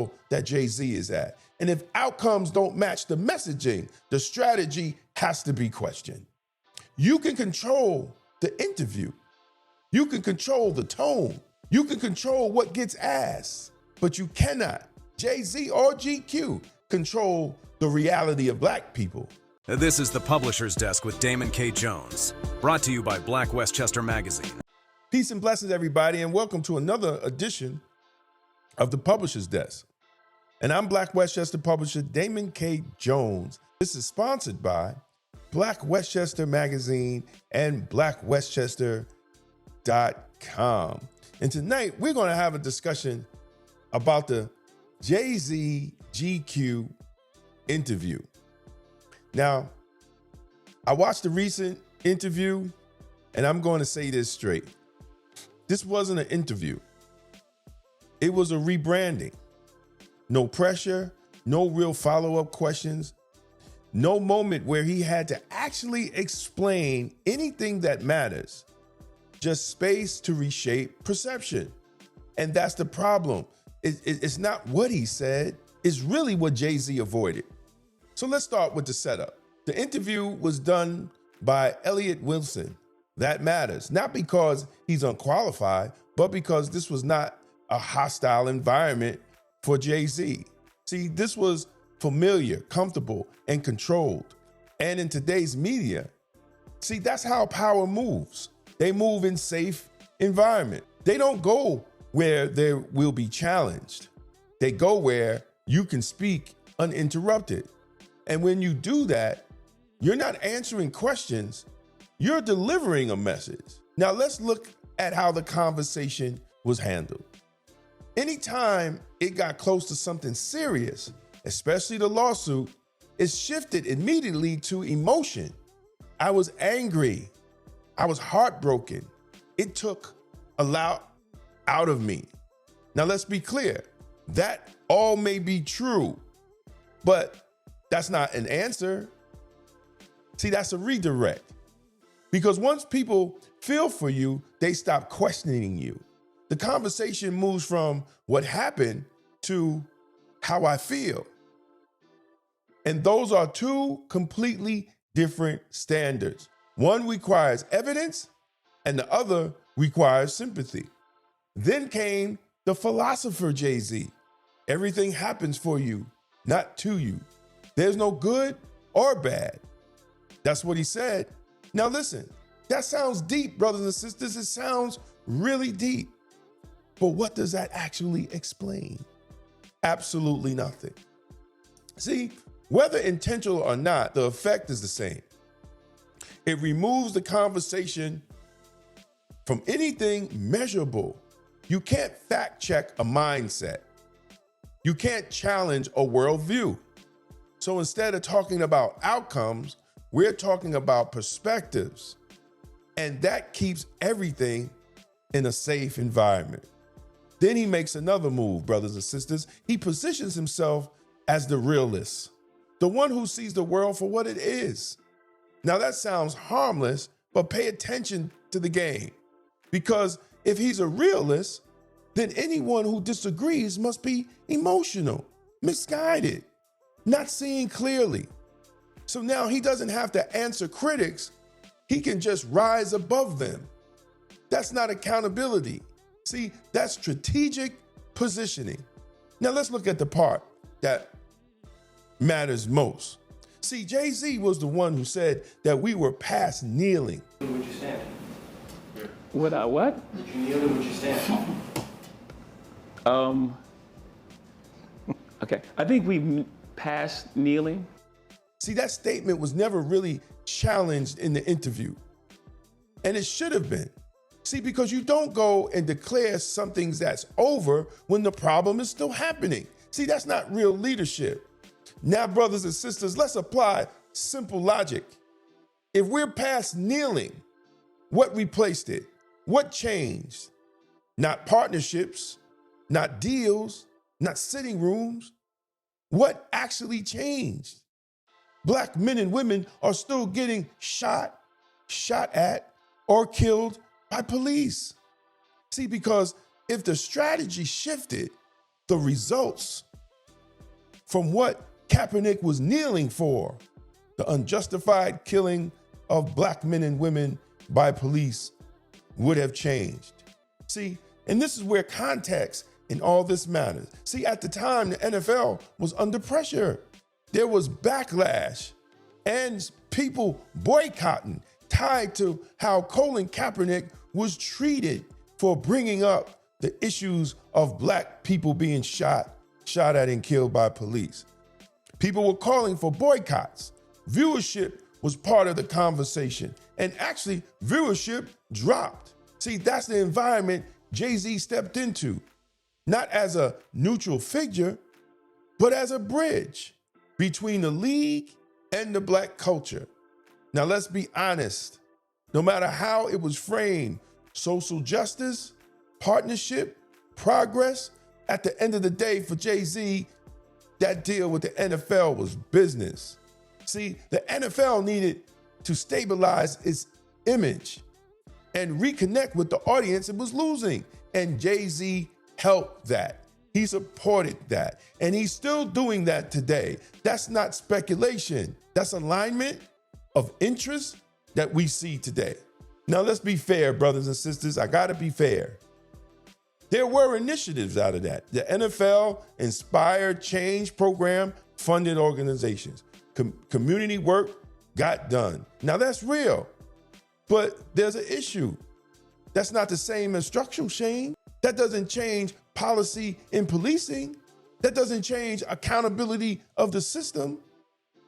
level that Jay-Z is at. And if outcomes don't match the messaging, the strategy has to be questioned. You can control the interview. You can control the tone. You can control what gets asked, but you cannot, Jay-Z or GQ, control the reality of Black people. This is the Publisher's Desk with Damon K. Jones, brought to you by Black Westchester Magazine. Peace and blessings, everybody, and welcome to another edition of the Publisher's Desk. And I'm Black Westchester publisher Damon K. Jones. This is sponsored by Black Westchester Magazine and blackwestchester.com. And tonight we're going to have a discussion about the Jay-Z GQ interview. Now, I watched the recent interview, and I'm going to say this straight. This wasn't an interview. It was a rebranding. No pressure, no real follow-up questions, no moment where he had to actually explain anything that matters, just space to reshape perception. And that's the problem. It's not what he said, it's really what Jay-Z avoided. So let's start with the setup. The interview was done by Elliott Wilson. That matters, not because he's unqualified, but because this was not a hostile environment for Jay-Z. See, this was familiar, comfortable, and controlled. And in today's media, see, that's how power moves. They move in safe environment. They don't go where there will be challenged. They go where you can speak uninterrupted. And when you do that, you're not answering questions, you're delivering a message. Now let's look at how the conversation was handled. Anytime it got close to something serious, especially the lawsuit, it shifted immediately to emotion. I was angry. I was heartbroken. It took a lot out of me. Now let's be clear. That all may be true, but that's not an answer. See, that's a redirect. Because once people feel for you, they stop questioning you. The conversation moves from what happened to how I feel. And those are two completely different standards. One requires evidence and the other requires sympathy. Then came the philosopher Jay-Z. Everything happens for you, not to you. There's no good or bad. That's what he said. Now listen, that sounds deep, brothers and sisters. It sounds really deep. But what does that actually explain? Absolutely nothing. See, whether intentional or not, the effect is the same. It removes the conversation from anything measurable. You can't fact check a mindset. You can't challenge a worldview. So instead of talking about outcomes, we're talking about perspectives. And that keeps everything in a safe environment. Then he makes another move, brothers and sisters. He positions himself as the realist, the one who sees the world for what it is. Now that sounds harmless, but pay attention to the game. Because if he's a realist, then anyone who disagrees must be emotional, misguided, not seeing clearly. So now he doesn't have to answer critics. He can just rise above them. That's not accountability. See, that's strategic positioning. Now let's look at the part that matters most. See, Jay-Z was the one who said that we were past kneeling. Would you stand? What? Did you kneel or would you stand? Okay. I think we passed kneeling. See, that statement was never really challenged in the interview. And it should have been. See, because you don't go and declare something that's over when the problem is still happening. See, that's not real leadership. Now, brothers and sisters, let's apply simple logic. If we're past kneeling, what replaced it? What changed? Not partnerships, not deals, not sitting rooms. What actually changed? Black men and women are still getting shot at, or killed by police. See, because if the strategy shifted, the results from what Kaepernick was kneeling for, the unjustified killing of black men and women by police, would have changed. See, and this is where context in all this matters. See, at the time, the NFL was under pressure. There was backlash and people boycotting tied to how Colin Kaepernick was treated for bringing up the issues of black people being shot at and killed by police. People were calling for boycotts. Viewership was part of the conversation, and actually viewership dropped. See, that's the environment Jay-Z stepped into, not as a neutral figure, but as a bridge between the league and the black culture. Now, let's be honest. No matter how it was framed, social justice, partnership, progress, at the end of the day for Jay-Z, that deal with the NFL was business. See, the NFL needed to stabilize its image and reconnect with the audience it was losing. And Jay-Z helped that. He supported that. And he's still doing that today. That's not speculation. That's alignment of interest that we see today. Now, let's be fair, brothers and sisters. I gotta be fair. There were initiatives out of that. The NFL Inspired Change Program funded organizations. Community work got done. Now, that's real. But there's an issue. That's not the same as structural change. That doesn't change policy in policing. That doesn't change accountability of the system.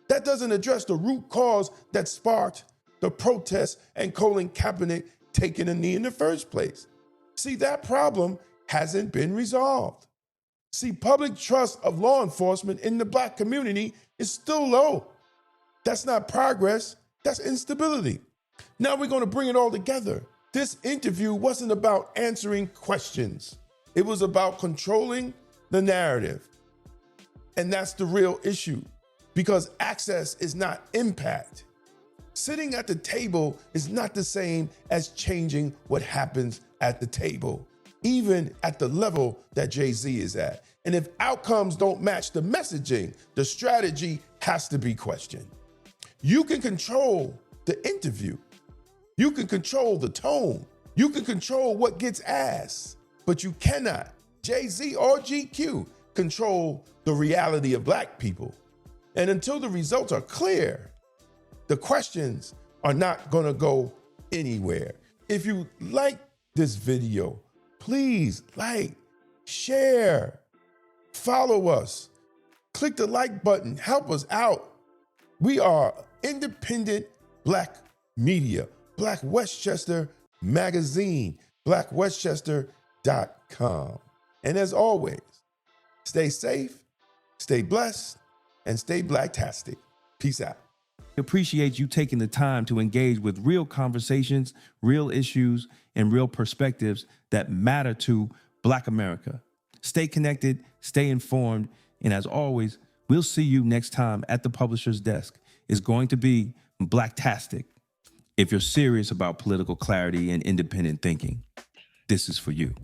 That doesn't address the root cause that sparked the protests and Colin Kaepernick taking a knee in the first place. See, that problem hasn't been resolved. See, public trust of law enforcement in the black community is still low. That's not progress, that's instability. Now we're going to bring it all together. This interview wasn't about answering questions. It was about controlling the narrative. And that's the real issue, because access is not impact. Sitting at the table is not the same as changing what happens at the table, even at the level that Jay-Z is at. And if outcomes don't match the messaging, the strategy has to be questioned. You can control the interview. You can control the tone. You can control what gets asked, but you cannot, Jay-Z or GQ, control the reality of black people. And until the results are clear, the questions are not gonna go anywhere. If you like this video, please like, share, follow us, click the like button, help us out. We are independent black media, Black Westchester magazine, blackwestchester.com. And as always, stay safe, stay blessed, and stay blacktastic. Peace out. Appreciate you taking the time to engage with real conversations, real issues, and real perspectives that matter to Black America. Stay connected, stay informed, and as always, we'll see you next time at the publisher's desk. It's going to be blacktastic. If you're serious about political clarity and independent thinking, this is for you.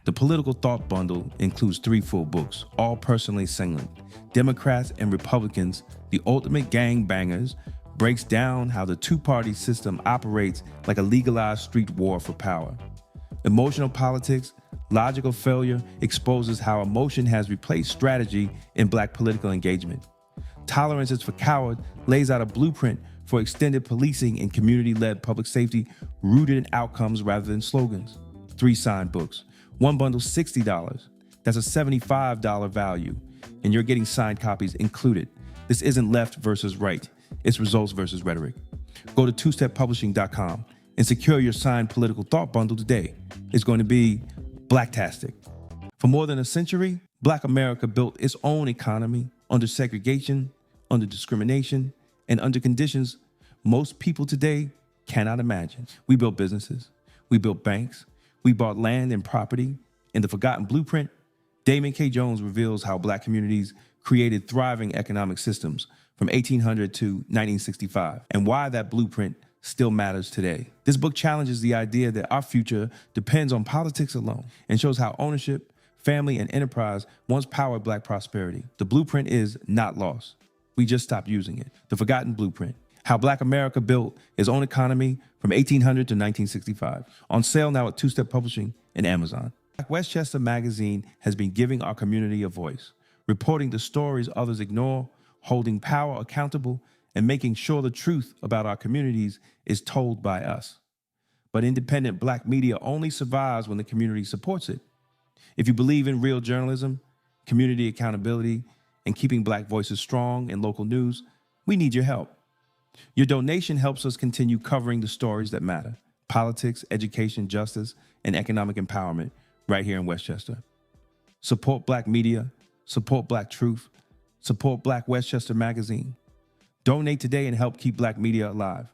The Political Thought Bundle includes 3 full books, all personally singling. Democrats and Republicans, The Ultimate Gangbangers, breaks down how the two-party system operates like a legalized street war for power. Emotional Politics, Logical Failure exposes how emotion has replaced strategy in black political engagement. Tolerance is for Cowards lays out a blueprint for extended policing and community-led public safety rooted in outcomes rather than slogans. 3 signed books. One bundle, $60. That's a $75 value, and you're getting signed copies included. This isn't left versus right. It's results versus rhetoric. Go to twosteppublishing.com and secure your signed Political Thought Bundle today. It's going to be blacktastic. For more than a century, Black America built its own economy under segregation, under discrimination, and under conditions most people today cannot imagine. We built businesses, we built banks, we bought land and property. In The Forgotten Blueprint, Damon K. Jones reveals how black communities created thriving economic systems from 1800 to 1965, and why that blueprint still matters today. This book challenges the idea that our future depends on politics alone and shows how ownership, family, and enterprise once powered Black prosperity. The blueprint is not lost. We just stopped using it. The forgotten blueprint. How Black America built its own economy from 1800 to 1965. On sale now at Two Step Publishing and Amazon. Black Westchester magazine has been giving our community a voice, reporting the stories others ignore, holding power accountable, and making sure the truth about our communities is told by us. But independent Black media only survives when the community supports it. If you believe in real journalism, community accountability, and keeping Black voices strong in local news, we need your help. Your donation helps us continue covering the stories that matter: politics, education, justice, and economic empowerment right here in Westchester. Support Black media, support Black truth, support Black Westchester magazine. Donate today and help keep Black media alive.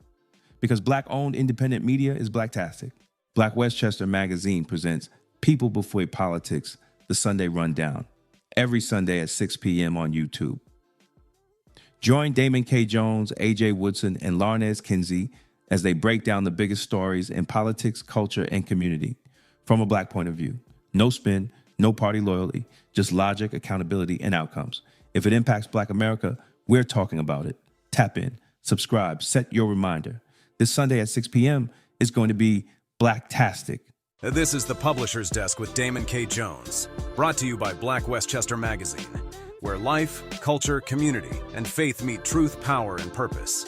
Because Black-owned independent media is Blacktastic. Black Westchester magazine presents People Before Politics, the Sunday Rundown, every Sunday at 6 p.m. on YouTube. Join Damon K. Jones, AJ Woodson, and Larnez Kinsey as they break down the biggest stories in politics, culture, and community from a Black point of view. No spin, no party loyalty, just logic, accountability, and outcomes. If it impacts Black America, we're talking about it. Tap in, subscribe, set your reminder. This Sunday at 6 p.m. is going to be Blacktastic. This is the Publisher's Desk with Damon K. Jones, brought to you by Black Westchester Magazine, where life, culture, community, and faith meet truth, power, and purpose.